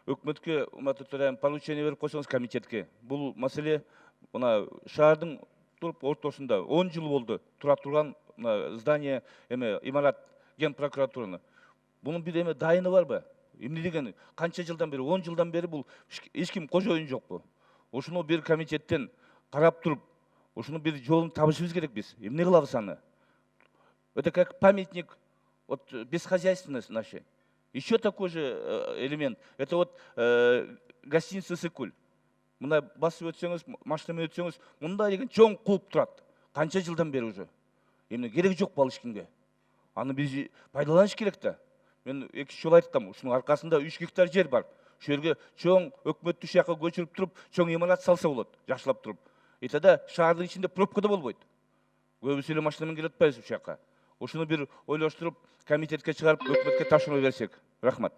өкмөткө поручение берип койсоңуз комитетке. Бул маселе мына шаардын туруп ортосунда 10 жыл болду тура турган здание имарат ген прокуратураны. Bunun bir dayını var mı? Emne degen kança жылдан beri, 10 жылдан beri бұл ешкім кожойын жоқ bu. Ошону bir комитеттен карап туруп, ошону bir жолун табышыбыз керек биз. Эмне кылабыз аны? Это как памятник вот бесхозяйственности нашей. Еще такой же элемент. Это вот гостиница Сыкуль. Мына басып өтсөңүз, машинамен өтсөңүз, мында деген чоң клуб турат. Канча жылдан бери уже. Эмне керек жок бул ешкимге. Аны биз пайдаланыш керек да. Мен 2 жол айткам, ушунун аркасында 3 гектар жер бар. Ошол жерге чоң өкмөттү жака көчүрүп туруп, чоң имарат салса болот, жакшылап туруп. Этада шаардын ичинде пробка да болбойт. Көбүсү эле машинамен келип атпайбыз бу жака. Ошону бир ойлоштуруп, комитетке чыгарып, өкмөткө тапшырма берсек. Рахмат.